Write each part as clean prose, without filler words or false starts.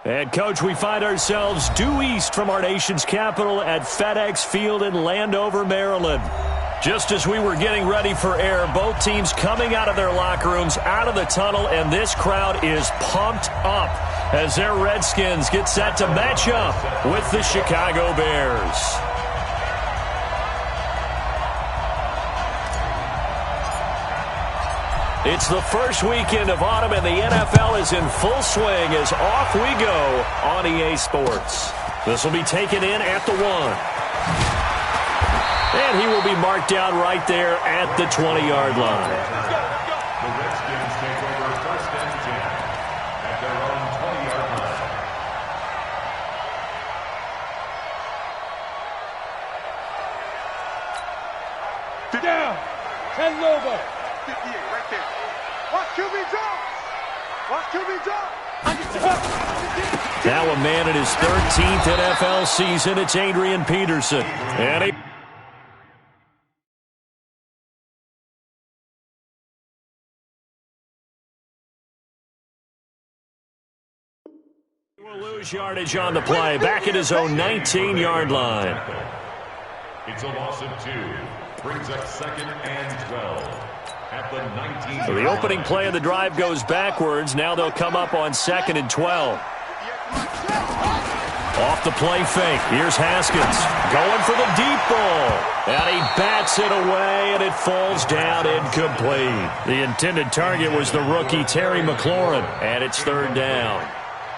And, Coach, we find ourselves due east from our nation's capital at FedEx Field in Landover, Maryland. Just as we were getting ready for air, both teams coming out of their locker rooms, out of the tunnel, and this crowd is pumped up as their Redskins get set to match up with the Chicago Bears. It's the first weekend of autumn, and the NFL is in full swing as off we go on EA Sports. This will be taken in at the 1. And he will be marked down right there at the 20-yard line. The Redskins take over first and 10 at their own 20-yard line. Down. 10 over. 58 right there. Watch QB drop. Watch QB drop. Now a man in his 13th NFL season. It's Adrian Peterson. And he will lose yardage on the play. Back at his own 19-yard line. It's a loss of 2. Brings up second and 12. At the 19. So the opening play of the drive goes backwards. Now they'll come up on second and 12. Off the play fake. Here's Haskins going for the deep ball. And he bats it away, and it falls down incomplete. The intended target was the rookie Terry McLaurin, and it's third down.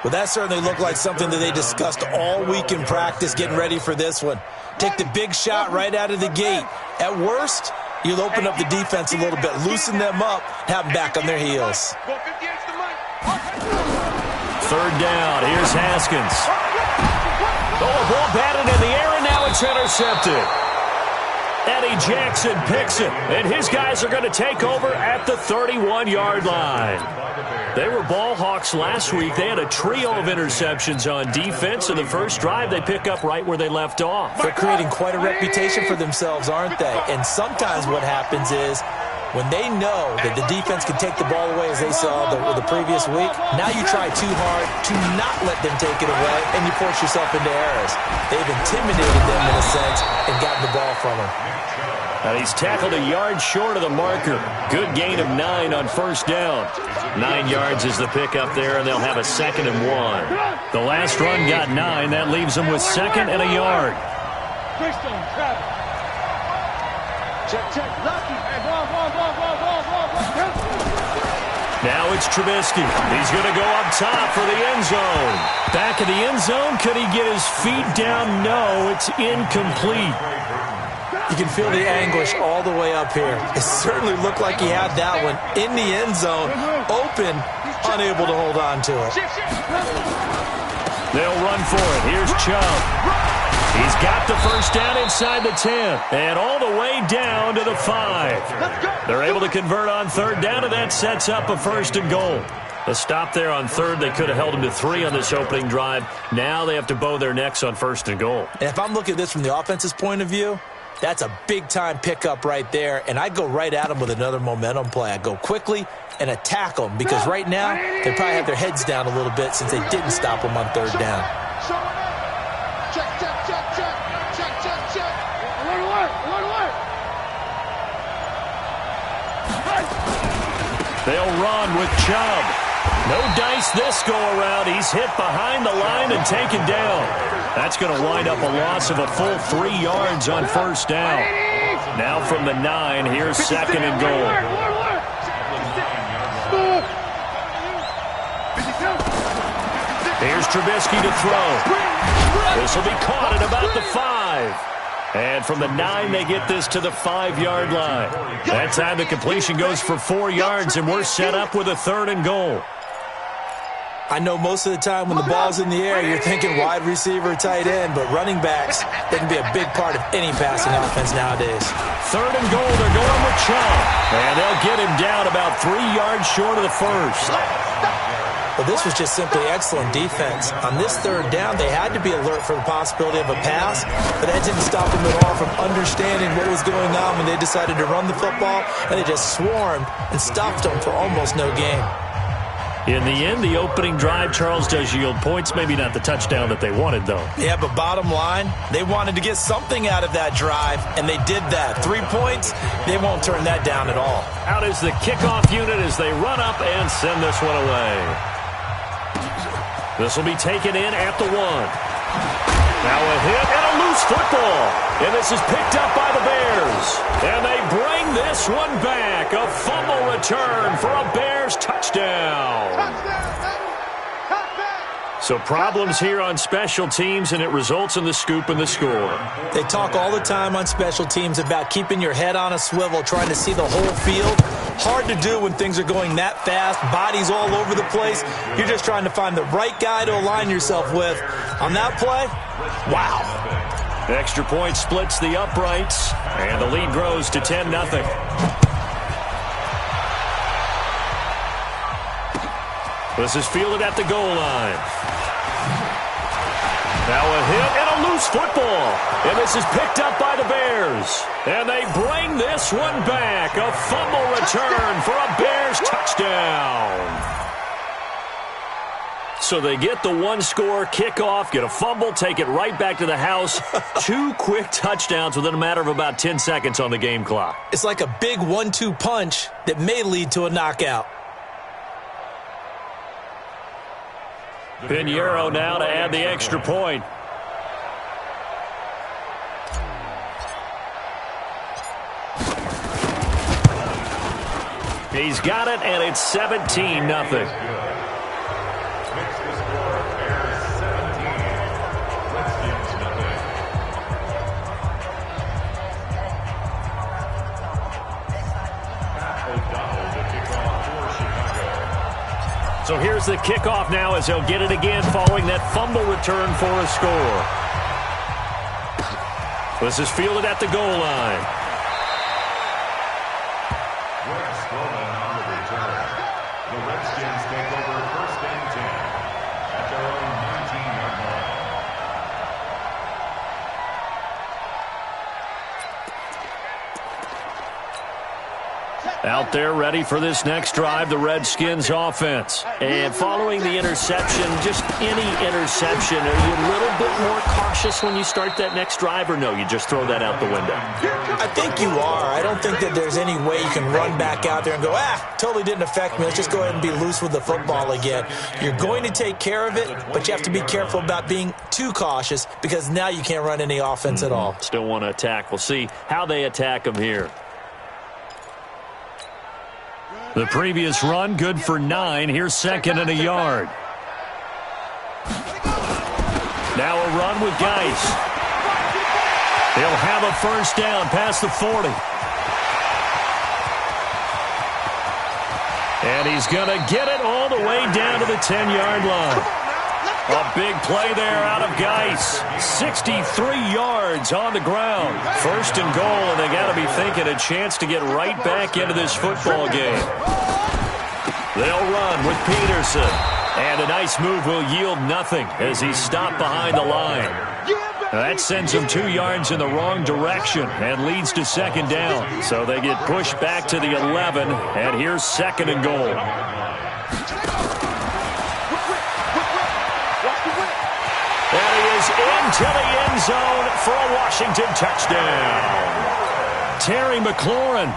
Well, that certainly looked like something that they discussed all week in practice getting ready for this one. Take the big shot right out of the gate. At worst, you'll open up the defense a little bit, loosen them up, have them back on their heels. Third down. Here's Haskins. Oh, a ball batted in the air, and now it's intercepted. Eddie Jackson picks it, and his guys are going to take over at the 31-yard line. They were ball hawks last week. They had a trio of interceptions on defense, and the first drive they pick up right where they left off. They're creating quite a reputation for themselves, aren't they? And sometimes what happens is when they know that the defense can take the ball away, as they saw the previous week, now you try too hard to not let them take it away, and you force yourself into errors. They've intimidated them in a sense and gotten the ball from them. And he's tackled a yard short of the marker. Good gain of 9 on first down. 9 yards is the pickup there, and they'll have a second and 1. The last run got 9. That leaves them with second and a yard. Check. Now it's Trubisky. He's going to go up top for the end zone. Back of the end zone. Could he get his feet down? No, it's incomplete. You can feel the anguish all the way up here. It certainly looked like he had that one in the end zone, open, unable to hold on to it. They'll run for it. Here's Chubb. He's got the first down inside the 10 and all the way down to the 5. They're able to convert on third down, and that sets up a first and goal. A stop there on third. They could have held him to 3 on this opening drive. Now they have to bow their necks on first and goal. And if I'm looking at this from the offense's point of view, that's a big-time pickup right there, and I'd go right at them with another momentum play. I'd go quickly and attack them because right now they probably have their heads down a little bit since they didn't stop them on third down. They'll run with Chubb. No dice this go-around. He's hit behind the line and taken down. That's going to wind up a loss of a full 3 yards on first down. Now from the 9, here's second and goal. Here's Trubisky to throw. This will be caught at about the 5. And from the 9, they get this to the 5-yard line. That time the completion goes for 4 yards, and we're set up with a third and goal. I know most of the time when the ball's in the air, you're thinking wide receiver, tight end, but running backs, they can be a big part of any passing offense nowadays. 3rd and goal, they're going with Chubb. And they'll get him down about 3 yards short of the first. Well, this was just simply excellent defense. On this 3rd down, they had to be alert for the possibility of a pass, but that didn't stop them at all from understanding what was going on when they decided to run the football, and they just swarmed and stopped them for almost no gain. In the end, the opening drive, Charles, does yield points. Maybe not the touchdown that they wanted, though. Yeah, but bottom line, they wanted to get something out of that drive, and they did that. 3 points, they won't turn that down at all. Out is the kickoff unit as they run up and send this one away. This will be taken in at the 1. Now a hit and a loose football. And this is picked up by the Bears. And they bring this one back. A fumble return for a Bears touchdown. So problems here on special teams, and it results in the scoop and the score. They talk all the time on special teams about keeping your head on a swivel, trying to see the whole field. Hard to do when things are going that fast, bodies all over the place. You're just trying to find the right guy to align yourself with. On that play, wow. Extra point splits the uprights, and the lead grows to 10-0. This is fielded at the goal line. Now a hit and a loose football. And this is picked up by the Bears. And they bring this one back. A fumble return for a Bears touchdown. So they get the 1-score kickoff, get a fumble, take it right back to the house. 2 quick touchdowns within a matter of about 10 seconds on the game clock. It's like a big 1-2 punch that may lead to a knockout. Pinheiro now to add the extra point. He's got it, and it's 17-0. So here's the kickoff now as they'll get it again following that fumble return for a score. This is fielded at the goal line. On the return. The Redskins take over 1st and 10 at their own 19-yard line. Out there ready for this next drive, the Redskins offense. And following the interception, just any interception, are you a little bit more cautious when you start that next drive, or no, you just throw that out the window? I think you are. I don't think that there's any way you can run back out there and go, totally didn't affect me. Let's just go ahead and be loose with the football again. You're going to take care of it, but you have to be careful about being too cautious because now you can't run any offense at all. Still want to attack. We'll see how they attack them here. The previous run, good for 9. Here's 2nd and a yard. Now a run with Geis. He'll have a first down past the 40. And he's going to get it all the way down to the 10-yard line. A big play there out of Geis. 63 yards on the ground. 1st and goal, and they got to be thinking a chance to get right back into this football game. They'll run with Peterson. And a nice move will yield nothing as he's stopped behind the line. That sends them 2 yards in the wrong direction and leads to 2nd down. So they get pushed back to the 11, and here's 2nd and goal. And he is into the end zone for a Washington touchdown. Terry McLaurin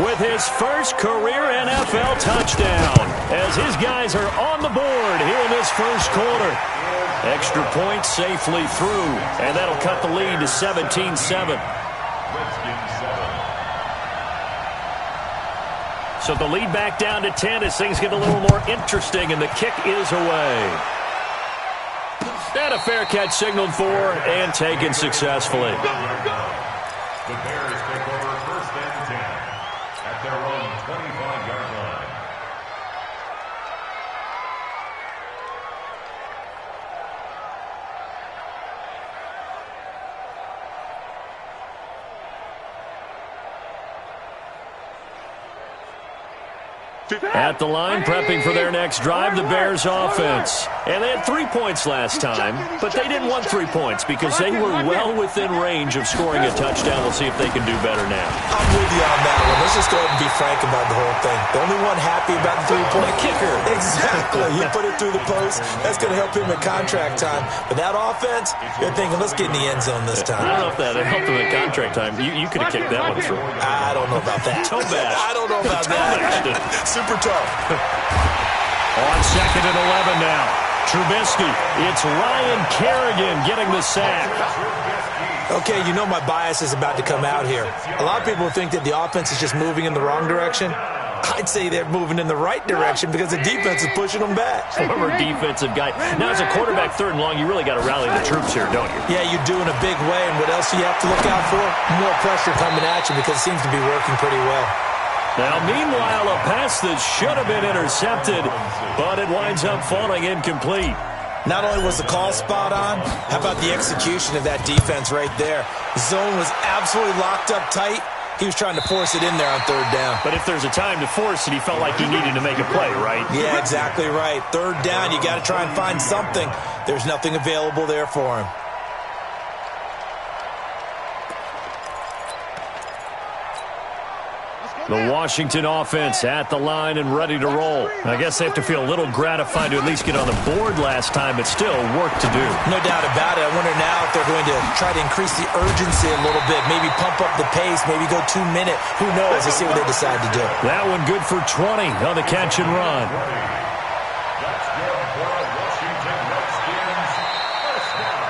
with his first career NFL touchdown as his guys are on the board here in this first quarter. Extra point safely through, and that'll cut the lead to 17-7. So the lead back down to 10 as things get a little more interesting, and the kick is away. And a fair catch signaled for and taken successfully. The Bears take over 1st and 10 at their own 25-yard line. At the line, prepping for their next drive, the Bears offense. And they had 3 points last time, but they didn't want 3 points because they were well within range of scoring a touchdown. We'll see if they can do better now. I'm with you on that one. Let's just go ahead and be frank about the whole thing. The only one happy about the three-point kicker. Exactly. He put it through the post. That's going to help him at contract time. But that offense, you're thinking, let's get in the end zone this time. I don't know if that helped him at contract time. You could have kicked that one through. I don't know about that. Toe bash. I don't know about that. Super tough. On 2nd and 11 now. Trubisky. It's Ryan Kerrigan getting the sack. Okay, you know my bias is about to come out here. A lot of people think that the offense is just moving in the wrong direction. I'd say they're moving in the right direction because the defense is pushing them back. Former defensive guy. Now, as a quarterback 3rd and long, you really got to rally the troops here, don't you? Yeah, you do in a big way. And what else do you have to look out for? More pressure coming at you because it seems to be working pretty well. Now, meanwhile, a pass that should have been intercepted, but it winds up falling incomplete. Not only was the call spot on, how about the execution of that defense right there? The zone was absolutely locked up tight. He was trying to force it in there on 3rd down. But if there's a time to force it, he felt like he needed to make a play, right? Yeah, exactly right. 3rd down, you got to try and find something. There's nothing available there for him. The Washington offense at the line and ready to roll. I guess they have to feel a little gratified to at least get on the board last time, but still work to do. No doubt about it. I wonder now if they're going to try to increase the urgency a little bit, maybe pump up the pace, maybe go 2 minute. Who knows? Let's see what they decide to do. That one good for 20 on the catch and run.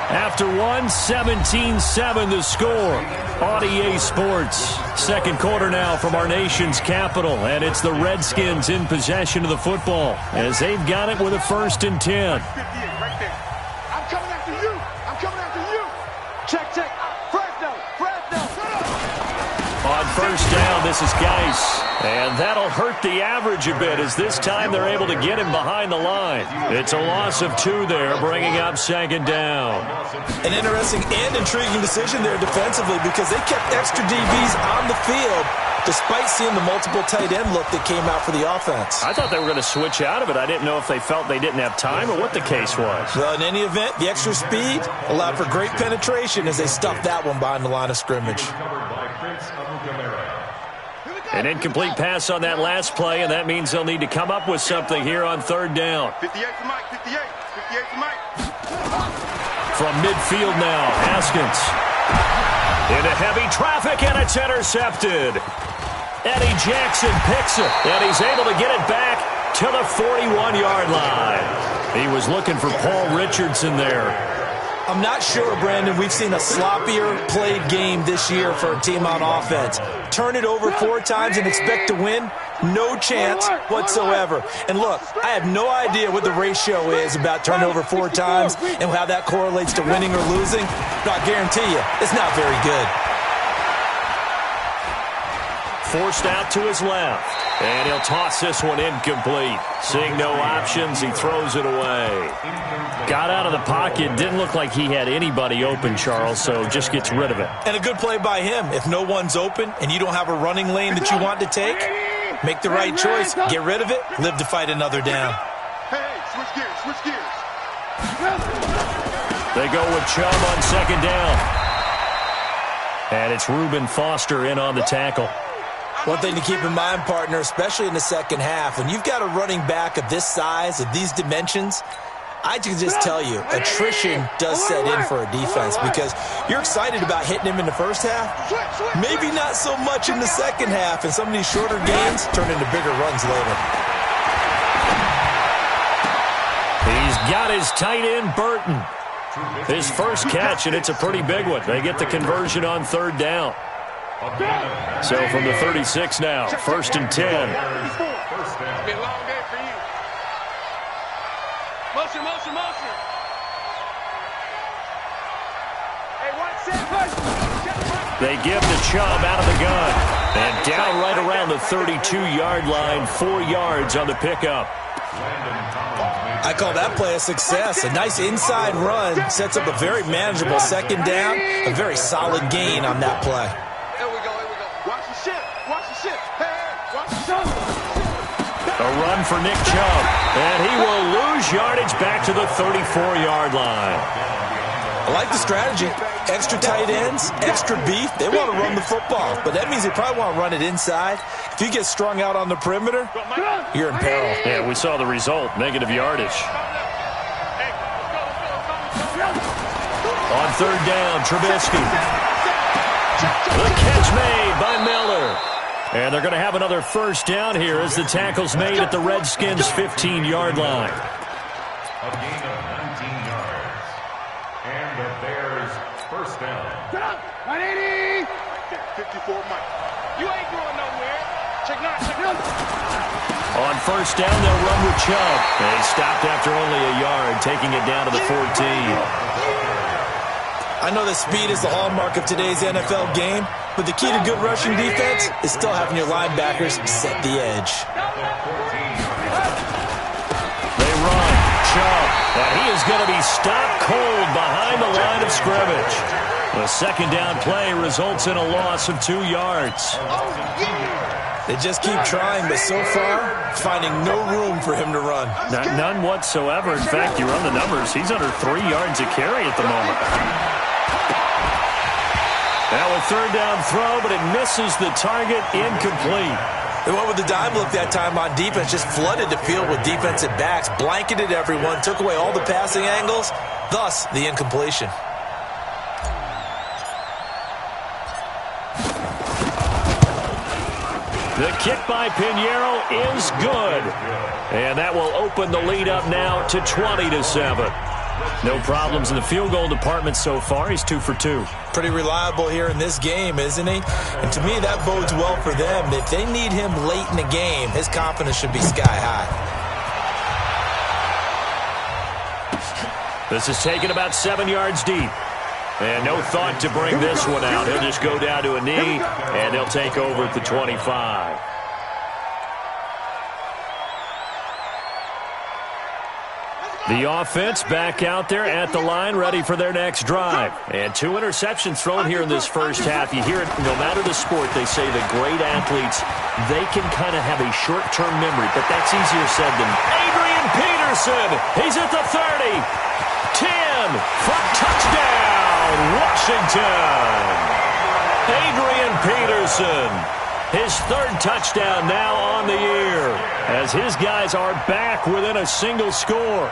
After 17-7 the score on EA Sports. 2nd quarter now from our nation's capital, and it's the Redskins in possession of the football as they've got it with a 1st and 10. I'm coming after you. I'm coming after you. Check. Fresno. On 1st down, this is Geis. And that'll hurt the average a bit as this time they're able to get him behind the line. It's a loss of 2 there, bringing up 2nd down. An interesting and intriguing decision there defensively because they kept extra DBs on the field despite seeing the multiple tight end look that came out for the offense. I thought they were going to switch out of it. I didn't know if they felt they didn't have time or what the case was. Well, in any event, the extra speed allowed for great penetration as they stuffed that one behind the line of scrimmage. An incomplete pass on that last play, and that means they'll need to come up with something here on 3rd down. 58 for Mike. 58 for Mike. From midfield now, Haskins. Into heavy traffic, and it's intercepted. Eddie Jackson picks it, and he's able to get it back to the 41-yard line. He was looking for Paul Richardson there. I'm not sure, Brandon, we've seen a sloppier played game this year for a team on offense. Turn it over 4 times and expect to win? No chance whatsoever. And look, I have no idea what the ratio is about turnover 4 times and how that correlates to winning or losing, but I guarantee you, it's not very good. Forced out to his left, and he'll toss this one incomplete. Seeing no options, he throws it away. Got out of the pocket, didn't look like he had anybody open, Charles, so just gets rid of it. And a good play by him. If no one's open and you don't have a running lane that you want to take, make the right choice, get rid of it, live to fight another down. Hey, switch gears. They go with Chubb on 2nd down. And it's Reuben Foster in on the tackle. One thing to keep in mind, partner, especially in the second half, when you've got a running back of this size, of these dimensions, I can just tell you, attrition does set in for a defense because you're excited about hitting him in the first half, maybe not so much in the second half, and some of these shorter games turn into bigger runs later. He's got his tight end, Burton. His first catch, and it's a pretty big one. They get the conversion on 3rd down. So from the 36 now, 1st and 10. It's been a long day for you. Motion. Hey, one set. They give the Chubb out of the gun. And down right around the 32-yard line, 4 yards on the pickup. I call that play a success. A nice inside run sets up a very manageable 2nd down, a very solid gain on that play. Here we go. Watch the ship. Hey, watch the ship. A run for Nick Chubb, and he will lose yardage back to the 34-yard line. I like the strategy. Extra tight ends, extra beef. They want to run the football, but that means they probably want to run it inside. If you get strung out on the perimeter, you're in peril. Yeah, we saw the result, negative yardage. On third down, Trubisky. The catch made by Miller. And they're going to have another first down here as the tackle's made at the Redskins' 15-yard line. A gain of 19 yards. And the Bears first down. 180. 54 Mike. You ain't going nowhere. Check nine. On first down, they'll run with Chubb. And he stopped after only a yard, taking it down to the 14. I know that speed is the hallmark of today's NFL game, but the key to good rushing defense is still having your linebackers set the edge. They run. Chubb. And he is going to be stopped cold behind the line of scrimmage. The second down play results in a loss of 2 yards. They just keep trying, but so far, finding no room for him to run. None whatsoever. In fact, you run the numbers. He's under 3 yards a carry at the moment. Now a third down throw, but it misses the target, incomplete. They went with the dime look that time on defense, just flooded the field with defensive backs, blanketed everyone, took away all the passing angles, thus the incompletion. The kick by Pinheiro is good. And that will open the lead up now to 20-7. No problems in the field goal department so far. He's 2 for 2. Pretty reliable here in this game, isn't he? And to me, that bodes well for them. If they need him late in the game, his confidence should be sky high. This is taken about 7 yards deep. And no thought to bring this one out. He'll just go down to a knee, and they'll take over at the 25. The offense back out there at the line, ready for their next drive. And 2 interceptions thrown here in this first half. You hear it, no matter the sport, they say the great athletes, they can kind of have a short-term memory, but that's easier said than Adrian Peterson. He's at the 30. 10 for touchdown, Washington. Adrian Peterson, his 3rd touchdown now on the year, as his guys are back within a single score.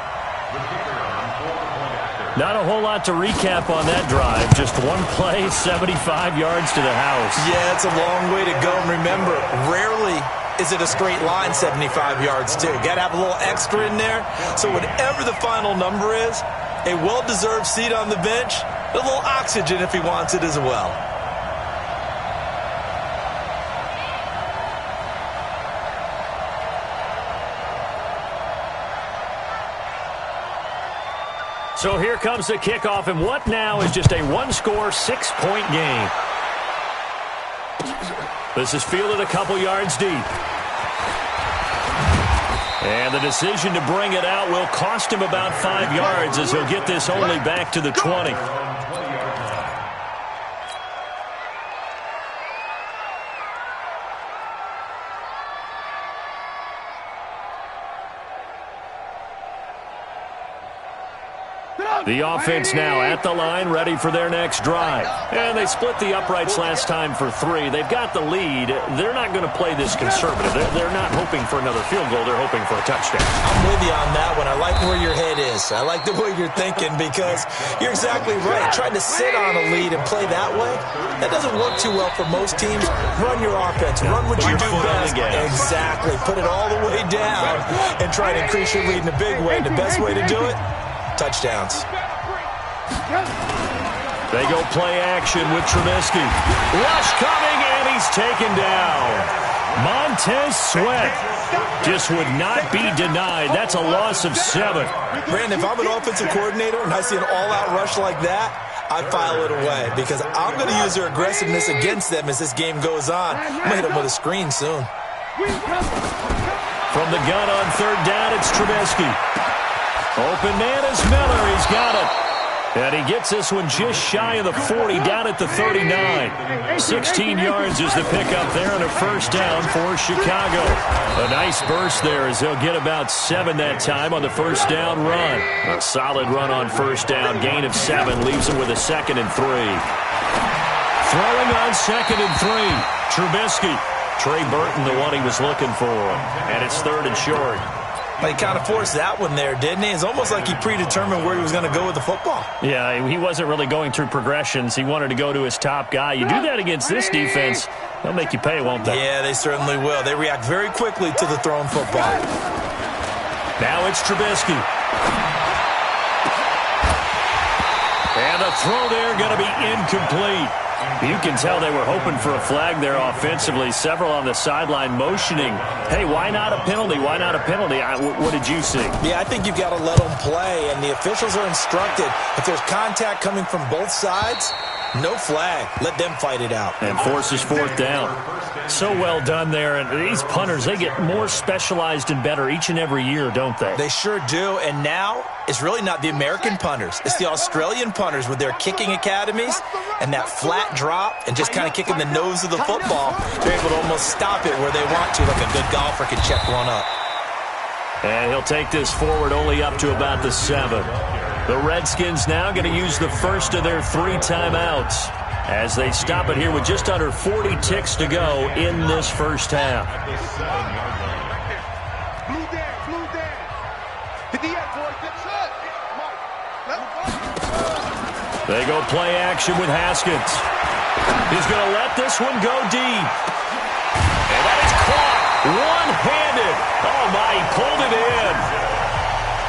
Not a whole lot to recap on that drive. Just one play, 75 yards to the house. Yeah, it's a long way to go. And remember, rarely is it a straight line 75 yards, too. Got to have a little extra in there. So whatever the final number is, a well-deserved seat on the bench, a little oxygen if he wants it as well. So here comes the kickoff, and what now is just a one-score, 6-point game. This is fielded a couple yards deep. And the decision to bring it out will cost him about 5 yards, as he'll get this only back to the 20. The offense now at the line, ready for their next drive. And they split the uprights last time for 3. They've got the lead. They're not going to play this conservative. They're not hoping for another field goal. They're hoping for a touchdown. I'm with you on that one. I like where your head is. I like the way you're thinking, because you're exactly right. Trying to sit on a lead and play that way, that doesn't work too well for most teams. Run your offense. Run what you do best. Exactly. Put it all the way down and try to increase your lead in a big way. And the best way to do it, touchdowns. They go play action with Trubisky. Rush coming, and he's taken down. Montez Sweat just would not be denied. That's a loss of 7. Brandon, if I'm an offensive coordinator and I see an all-out rush like that, I file it away, because I'm going to use their aggressiveness against them as this game goes on. I'm going to hit them with a screen soon. From the gun on third down, it's Trubisky. Open man is Miller. He's got it. And he gets this one just shy of the 40, down at the 39. 16 yards is the pickup there on a first down for Chicago. A nice burst there as they'll get about 7 that time on the first down run. A solid run on first down. Gain of 7 leaves them with a 2nd and 3. Throwing on 2nd and 3. Trubisky. Trey Burton, the one he was looking for. And it's 3rd and short. He kind of forced that one there, didn't he? It's almost like he predetermined where he was going to go with the football. Yeah, he wasn't really going through progressions. He wanted to go to his top guy. You do that against this defense, they'll make you pay, won't they? Yeah, they certainly will. They react very quickly to the thrown football. Now it's Trubisky. And the throw there going to be incomplete. You can tell they were hoping for a flag there offensively. Several on the sideline motioning, hey, why not a penalty? Why not a penalty? What did you see? Yeah, I think you've got to let them play, and the officials are instructed. If there's contact coming from both sides, no flag. Let them fight it out. And forces 4th down. So well done there. And these punters, they get more specialized and better each and every year, don't they? They sure do. And now it's really not the American punters. It's the Australian punters with their kicking academies and that flat drop and just kind of kicking the nose of the football. They're able to almost stop it where they want to, like a good golfer can check one up. And he'll take this forward only up to about the 7. The Redskins now going to use the first of their 3 timeouts as they stop it here with just under 40 ticks to go in this first half. They go play action with Haskins. He's going to let this one go deep. And that is caught one-handed. Oh, my, he pulled it in.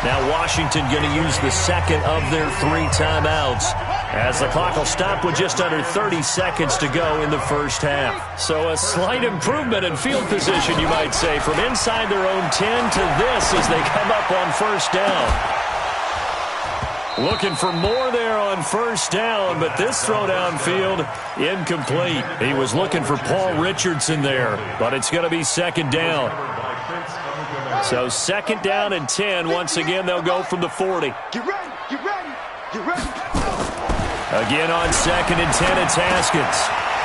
Now Washington going to use the second of their 3 timeouts as the clock will stop with just under 30 seconds to go in the first half. So a slight improvement in field position, you might say, from inside their own 10 to this as they come up on first down. Looking for more there on first down, but this throw downfield, incomplete. He was looking for Paul Richardson there, but it's going to be 2nd down. So 2nd down and 10. Once again, they'll go from the 40. Get ready, get ready, get ready. Again on 2nd and 10, it's Haskins.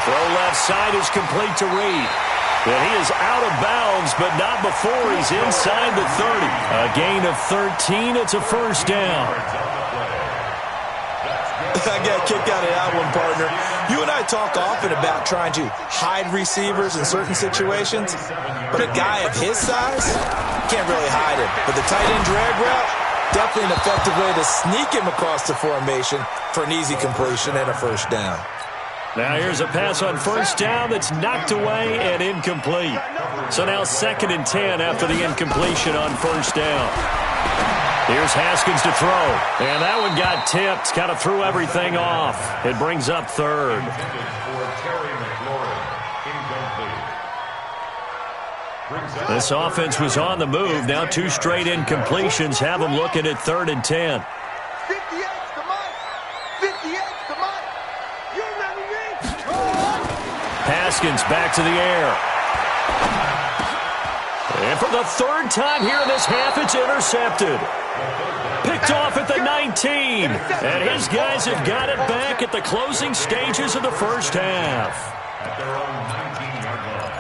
Throw left side is complete to Reed. And he is out of bounds, but not before he's inside the 30. A gain of 13. It's a first down. I got a kick out of that one, partner. You and I talk often about trying to hide receivers in certain situations, but a guy of his size can't really hide him. But the tight end drag route, definitely an effective way to sneak him across the formation for an easy completion and a first down. Now here's a pass on first down that's knocked away and incomplete. So now 2nd and 10 after the incompletion on first down. Here's Haskins to throw. And that one got tipped. Kind of threw everything off. It brings up 3rd. This offense was on the move. Now 2 straight incompletions have them looking at 3rd and 10. 58's the mic. 58's the mic. You remember me? Haskins back to the air. And for the 3rd time here in this half, it's intercepted. Picked off at the 19. And his guys have got it back at the closing stages of the first half. At their own 19-yard line.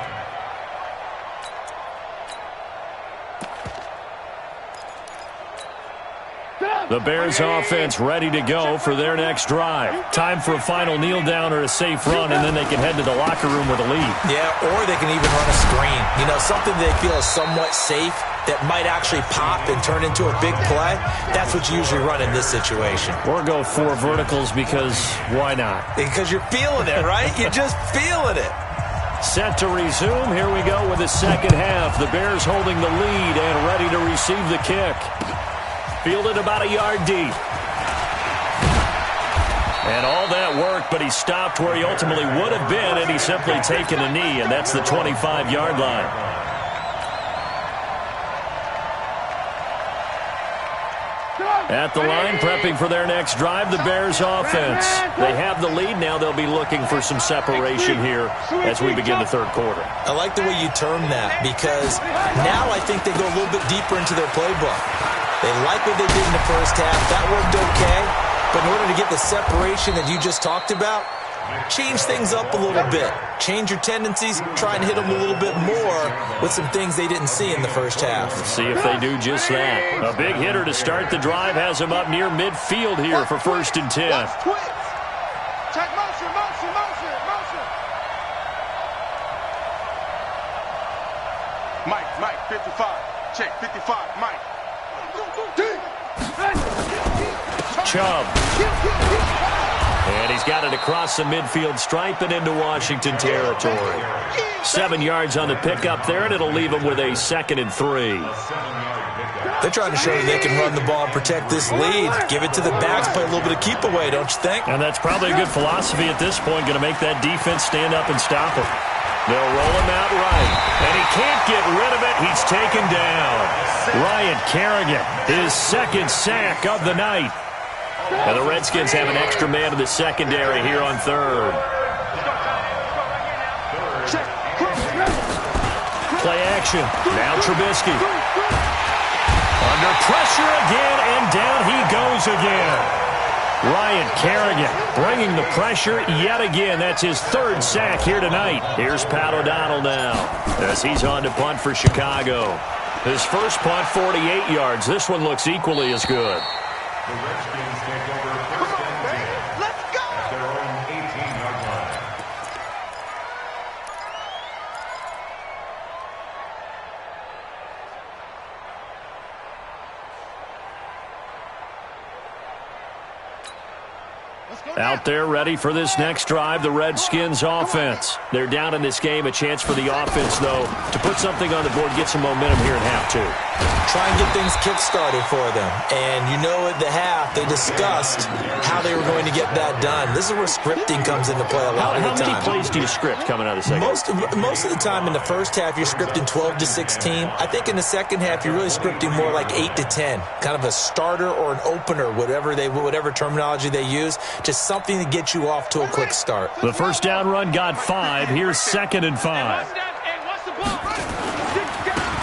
The Bears offense ready to go for their next drive. Time for a final kneel down or a safe run, and then they can head to the locker room with a lead. Yeah, or they can even run a screen. You know, something they feel is somewhat safe that might actually pop and turn into a big play. That's what you usually run in this situation. Or go 4 verticals because why not? Because you're feeling it, right? You're just feeling it. Set to resume. Here we go with the second half. The Bears holding the lead and ready to receive the kick. Fielded about a yard deep. And all that work, but he stopped where he ultimately would have been, and he's simply taken a knee, and that's the 25-yard line. At the line, prepping for their next drive, the Bears offense. They have the lead. Now they'll be looking for some separation here as we begin the third quarter. I like the way you term that, because now I think they go a little bit deeper into their playbook. They like what they did in the first half. That worked okay. But in order to get the separation that you just talked about, change things up a little bit. Change your tendencies, try and hit them a little bit more with some things they didn't see in the first half. See if they do just that. A big hitter to start the drive has him up near midfield here for 1st and 10. Check motion, motion, motion, motion. Mike, 55. Check, 55, Mike. Chubb. And he's got it across the midfield stripe and into Washington territory. 7 yards on the pickup there, and it'll leave him with a 2nd and 3. They're trying to show that they can run the ball and protect this lead. Give it to the backs, play a little bit of keep away, don't you think? And that's probably a good philosophy at this point, going to make that defense stand up and stop him. They'll roll him out right, and he can't get rid of it. He's taken down. Ryan Kerrigan, his 2nd sack of the night. And the Redskins have an extra man in the secondary here on 3rd. Play action. Now Trubisky. Under pressure again, and down he goes again. Ryan Kerrigan bringing the pressure yet again. That's his 3rd sack here tonight. Here's Pat O'Donnell now as he's on to punt for Chicago. His first punt, 48 yards. This one looks equally as good. The Redskins take over 1st and 10. Let's go! At their own 18-yard line. Out there ready for this next drive, the Redskins offense. They're down in this game. A chance for the offense, though, to put something on the board, get some momentum here in half 2. Try and get things kick-started for them. And you know at the half, they discussed how they were going to get that done. This is where scripting comes into play a lot of the time. How many plays do you script coming out of the second? Most of the time in the first half, you're scripting 12 to 16. I think in the second half, you're really scripting more like 8 to 10. Kind of a starter or an opener, whatever terminology they use. Just something to get you off to a quick start. The first down run got 5. Here's 2nd and 5.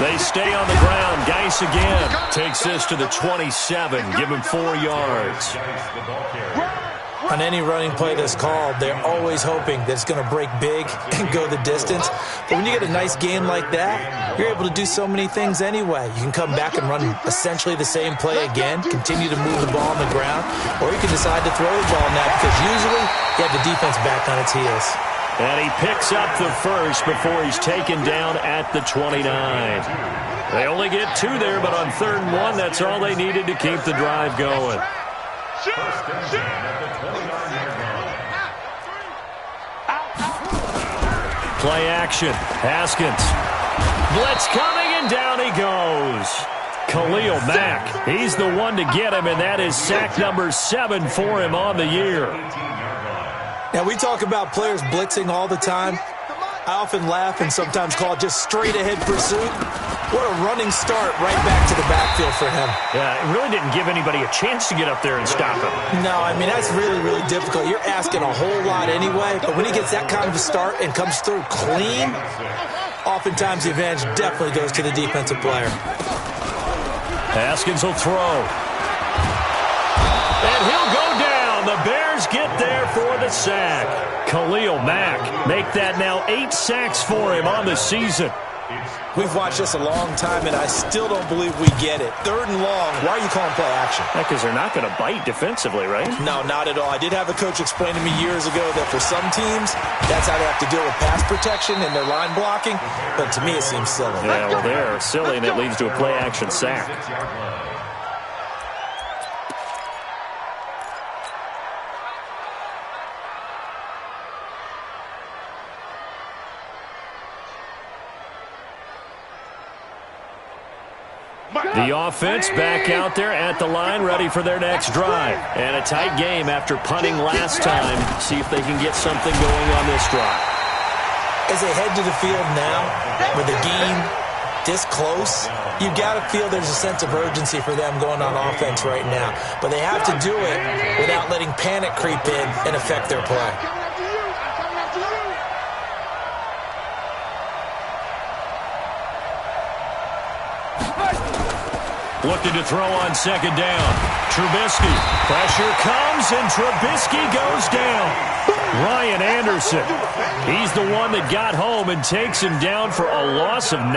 They stay on the ground. Geis again takes this to the 27. Give him 4 yards. On any running play that's called, they're always hoping that it's going to break big and go the distance. But when you get a nice game like that, you're able to do so many things anyway. You can come back and run essentially the same play again, continue to move the ball on the ground, or you can decide to throw the ball now because usually you have the defense back on its heels. And he picks up the first before he's taken down at the 29. They only get 2 there, but on 3rd and 1, that's all they needed to keep the drive going. First and 10 at the 29-yard line. Play action. Haskins. Blitz coming, and down he goes. Khalil Mack. He's the one to get him, and that is sack number 7 for him on the year. Now, we talk about players blitzing all the time. I often laugh and sometimes call it just straight-ahead pursuit. What a running start right back to the backfield for him. Yeah, it really didn't give anybody a chance to get up there and stop him. No, I mean, that's really, really difficult. You're asking a whole lot anyway, but when he gets that kind of a start and comes through clean, oftentimes the advantage definitely goes to the defensive player. Haskins will throw. And he'll go down. The Bears get there for the sack. Khalil Mack make that now 8 sacks for him on the season. We've watched this a long time, and I still don't believe we get it. 3rd and long, why are you calling play action? Because they're not going to bite defensively, right? No, not at all. I did have a coach explain to me years ago that for some teams, that's how they have to deal with pass protection and their line blocking. But to me, it seems silly. Yeah, well, they're silly, and it leads to a play action sack. The offense back out there at the line, ready for their next drive. And a tight game after punting last time. See if they can get something going on this drive. As they head to the field now, with the game this close, you've got to feel there's a sense of urgency for them going on offense right now. But they have to do it without letting panic creep in and affect their play. Looking to throw on second down. Trubisky. Pressure comes, and Trubisky goes down. Ryan Anderson. He's the one that got home and takes him down for a loss of 9.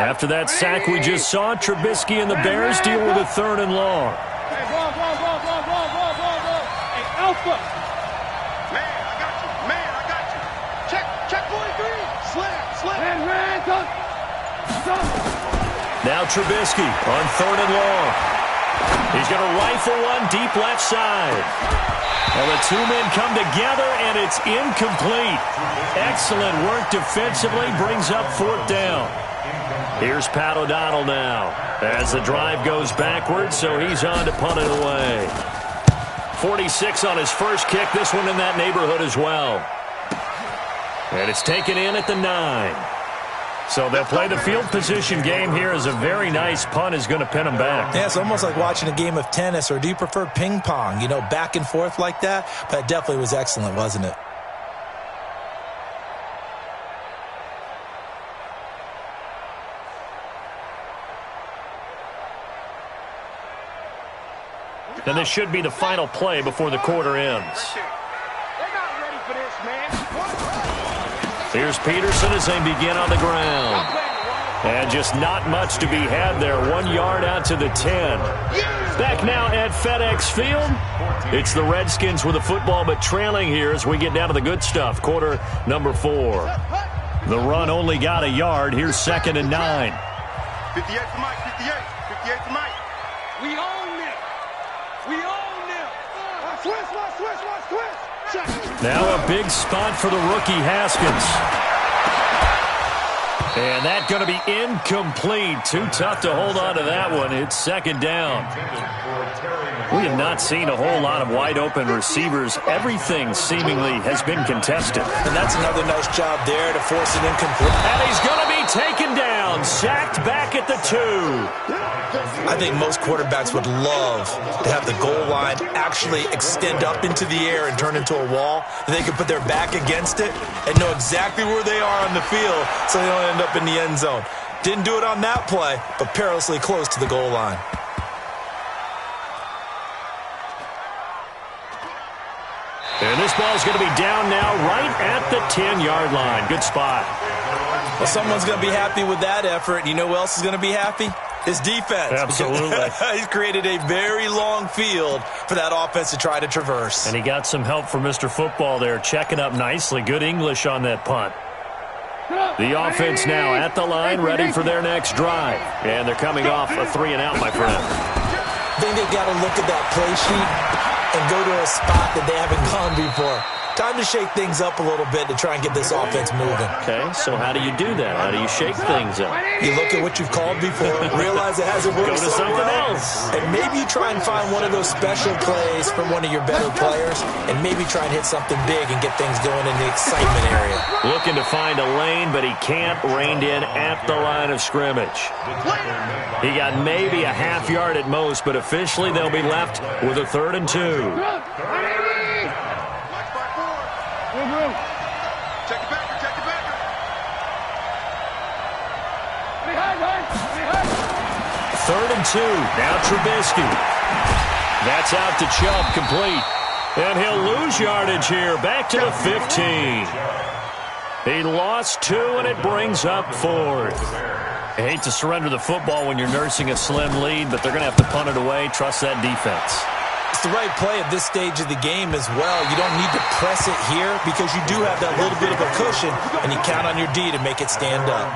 After that sack we just saw, Trubisky and the Bears deal with a 3rd and long. Hey, ball. Hey, Alpha. Man, I got you. Check 43. Slam. Man, come. Now Trubisky on 3rd and long. He's going to rifle one deep left side. Well, the two men come together, and it's incomplete. Excellent work defensively, brings up 4th down. Here's Pat O'Donnell now as the drive goes backwards, so he's on to punt it away. 46 on his first kick, this one in that neighborhood as well. And it's taken in at the 9. So they'll play the field position game here as a very nice punt is going to pin them back. Yeah, it's almost like watching a game of tennis, or do you prefer ping pong? You know, back and forth like that? But it definitely was excellent, wasn't it? And this should be the final play before the quarter ends. They're not ready for this, man. Here's Peterson as they begin on the ground. And just not much to be had there. 1 yard out to the 10. Back now at FedEx Field. It's the Redskins with the football, but trailing here as we get down to the good stuff. Quarter number 4. The run only got a yard. Here's 2nd and 9. 58 for Mike. 58 for Mike. We own them. Switch. Now a big spot for the rookie Haskins. And that's going to be incomplete. Too tough to hold on to that one. It's 2nd down. We have not seen a whole lot of wide-open receivers. Everything seemingly has been contested. And that's another nice job there to force it incomplete. And he's going to be taken down. Sacked back at the 2. I think most quarterbacks would love to have the goal line actually extend up into the air and turn into a wall. And they can put their back against it and know exactly where they are on the field so they don't end up in the end zone. Didn't do it on that play, but perilously close to the goal line. And this ball's going to be down now right at the 10-yard line. Good spot. Well, someone's going to be happy with that effort. You know who else is going to be happy? His defense. Absolutely. He's created a very long field for that offense to try to traverse. And he got some help from Mr. Football there, checking up nicely. Good English on that punt. The offense now at the line, ready for their next drive. And they're coming off a 3-and-out, my friend. I think they've got to look at that play sheet and go to a spot that they haven't gone before. Time to shake things up a little bit to try and get this offense moving. Okay, so how do you do that? How do you shake things up? You look at what you've called before, realize it hasn't worked. Go to something else. And maybe you try and find one of those special plays from one of your better players, and maybe try and hit something big and get things going in the excitement area. Looking to find a lane, but he can't. Reined in at the line of scrimmage. He got maybe a half yard at most, but officially they'll be left with a 3rd and 2. Check it back. 3rd and 2. Now Trubisky. That's out to Chubb, complete. And he'll lose yardage here. Back to the 15. He lost 2, and it brings up 4th. I hate to surrender the football when you're nursing a slim lead, but they're going to have to punt it away. Trust that defense. It's the right play at this stage of the game as well. You don't need to press it here because you do have that little bit of a cushion, and you count on your D to make it stand up.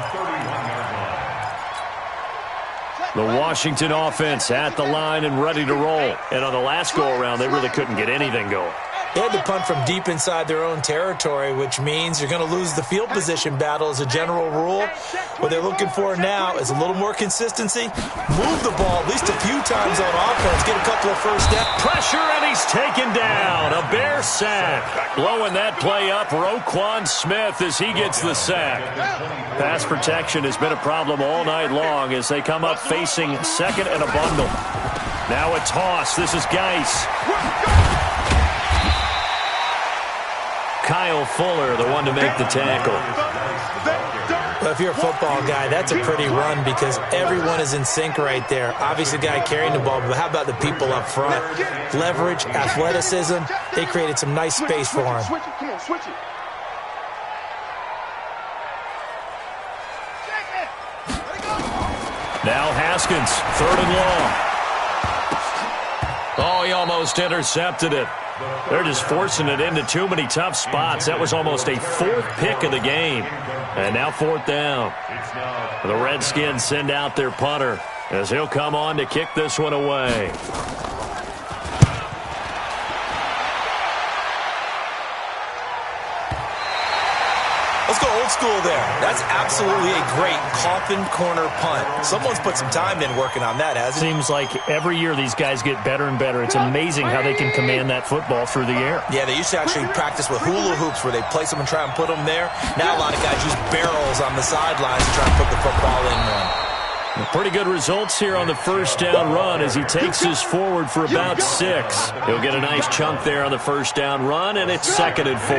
The Washington offense at the line and ready to roll. And on the last go-around, they really couldn't get anything going. They had to punt from deep inside their own territory, which means you're going to lose the field position battle as a general rule. What they're looking for now is a little more consistency. Move the ball at least a few times on offense. Get a couple of first downs. Pressure, and he's taken down. A Bear sack. Blowing that play up, Roquan Smith as he gets the sack. Pass protection has been a problem all night long as they come up facing 2nd and a bundle. Now a toss. This is Geis. Kyle Fuller, the one to make the tackle. Well, if you're a football guy, that's a pretty run because everyone is in sync right there. Obviously, the guy carrying the ball, but how about the people up front? Leverage, athleticism, they created some nice space for him. Switch it. Come on, switch it. Now Haskins, 3rd and long. Oh, he almost intercepted it. They're just forcing it into too many tough spots. That was almost a 4th pick of the game. And now 4th down. The Redskins send out their punter as he'll come on to kick this one away. Let's go old school there. That's absolutely a great coffin corner punt. Someone's put some time in working on that, hasn't it? Seems like every year these guys get better and better. It's amazing how they can command that football through the air. Yeah, they used to actually practice with hula hoops where they place them and try and put them there. Now a lot of guys use barrels on the sidelines to try and put the football in one. Pretty good results here on the 1st down run as he takes this forward for about 6. He'll get a nice chunk there on the 1st down run, and it's 2nd and 4.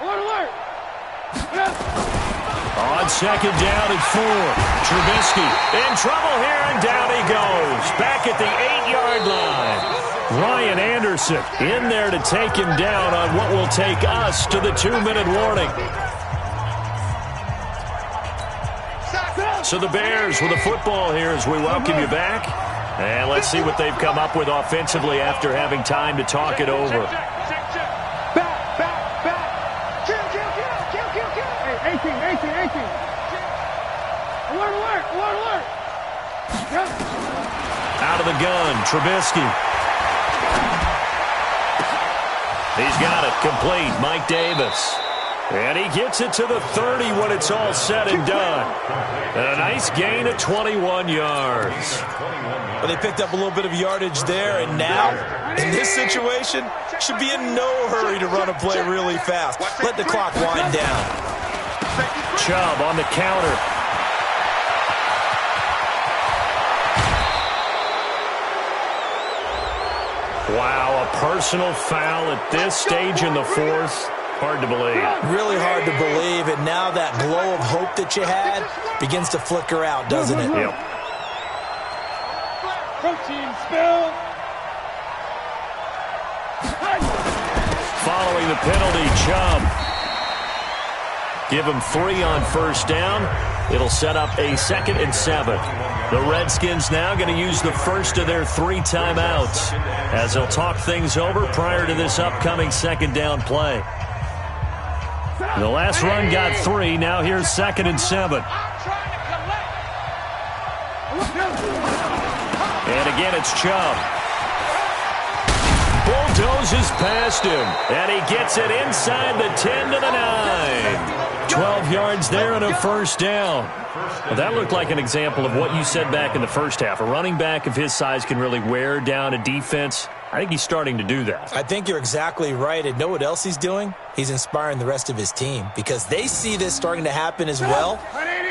Alert! On 2nd down and 4. Trubisky in trouble here, and down he goes. Back at the 8-yard line. Ryan Anderson in there to take him down on what will take us to the 2-minute warning. So the Bears with the football here as we welcome you back. And let's see what they've come up with offensively after having time to talk it over. Alert! Out of the gun, Trubisky. He's got it, complete, Mike Davis. And he gets it to the 30 when it's all said and done. And a nice gain of 21 yards. Well, they picked up a little bit of yardage there, and now, in this situation, should be in no hurry to run a play really fast. Let the clock wind down. Chubb on the counter. Wow, a personal foul at this stage in the 4th. Hard to believe. Really hard to believe, and now that glow of hope that you had begins to flicker out, doesn't it? Yep. Protein spill. Following the penalty, Chubb. Give him 3 on 1st down. It'll set up a 2nd and 7. The Redskins now going to use the first of their 3 timeouts as they'll talk things over prior to this upcoming 2nd down play. The last run got 3. Now here's 2nd and 7. And again, it's Chubb. Bulldozes past him, and he gets it inside the 10 to the 9. 12 yards there and a 1st down. Well, that looked like an example of what you said back in the 1st half. A running back of his size can really wear down a defense. I think he's starting to do that. I think you're exactly right. And know what else he's doing? He's inspiring the rest of his team because they see this starting to happen as well.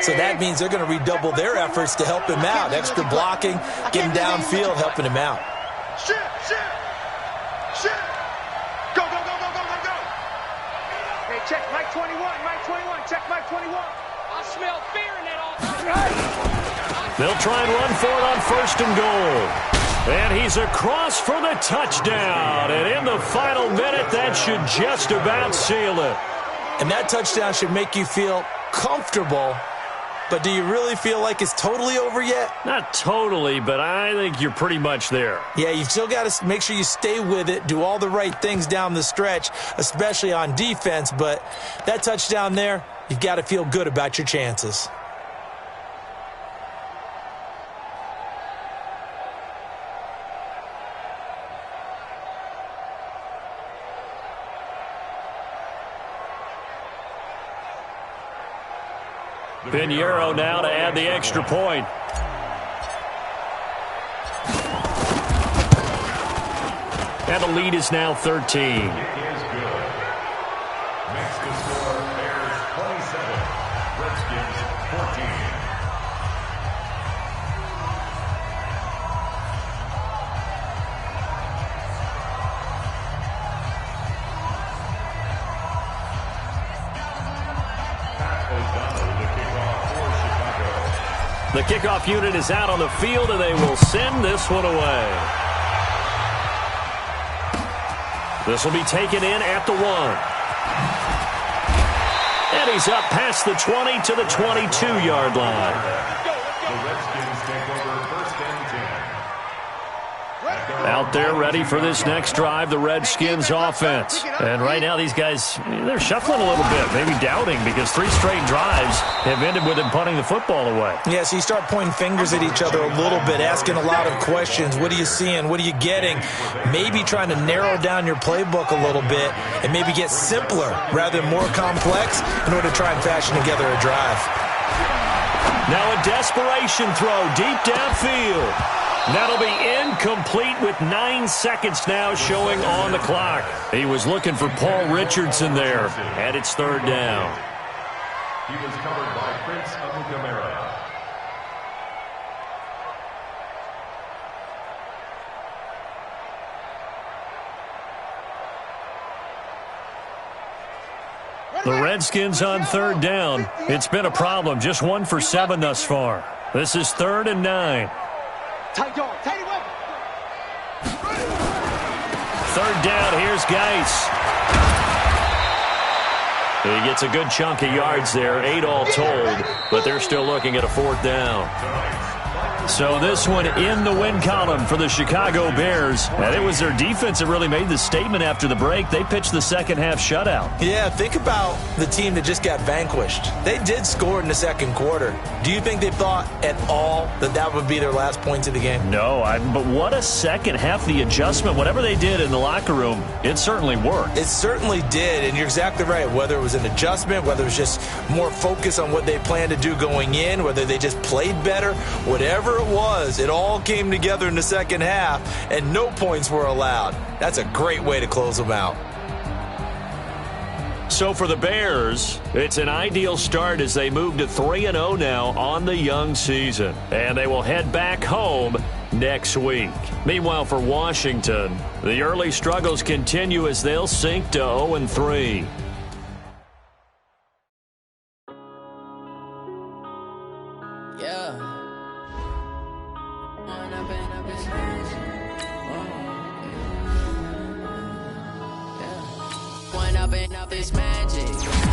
So that means they're going to redouble their efforts to help him out. Extra blocking, getting downfield, helping him out. Shit! Go! Hey, check Mike 21. Check Mike 21. I smell fear in that offense. They'll try and run for it on 1st and goal. And he's across for the touchdown. And in the final minute, that should just about seal it. And that touchdown should make you feel comfortable. But do you really feel like it's totally over yet? Not totally, but I think you're pretty much there. Yeah, you've still got to make sure you stay with it, do all the right things down the stretch, especially on defense. But that touchdown there, you've got to feel good about your chances. Pinheiro now to add the extra point. And the lead is now 13. It is good. Next to score, Bears 27, Redskins 14. The kickoff unit is out on the field, and they will send this one away. This will be taken in at the 1. And he's up past the 20 to the 22-yard line. The Redskins take over first and 10. Out there ready for this next drive, the Redskins offense. And right now these guys, they're shuffling a little bit, maybe doubting, because 3 straight drives have ended with them punting the football away. Yeah, so you start pointing fingers at each other a little bit, asking a lot of questions. What are you seeing? What are you getting? Maybe trying to narrow down your playbook a little bit and maybe get simpler rather than more complex in order to try and fashion together a drive. Now a desperation throw deep downfield. That'll be incomplete with 9 seconds now showing on the clock. He was looking for Paul Richardson there, and it's 3rd down. He was covered by Prince Amukamara. The Redskins on 3rd down. It's been a problem, just 1 for 7 thus far. This is 3rd and 9. Tight dog, tight weapon. 3rd down, here's Geis. He gets a good chunk of yards there, 8 all told, but they're still looking at a 4th down. So this one in the win column for the Chicago Bears. And it was their defense that really made the statement after the break. They pitched the second half shutout. Yeah, think about the team that just got vanquished. They did score in the second quarter. Do you think they thought at all that that would be their last points of the game? No, but what a second half. The adjustment, whatever they did in the locker room, it certainly worked. It certainly did, and you're exactly right. Whether it was an adjustment, whether it was just more focus on what they planned to do going in, whether they just played better, whatever it was, it all came together in the second half, and no points were allowed. That's a great way to close them out. So for the Bears, it's an ideal start as they move to 3-0 now on the young season. And they will head back home next week. Meanwhile, for Washington, the early struggles continue as they'll sink to 0-3. Up this magic.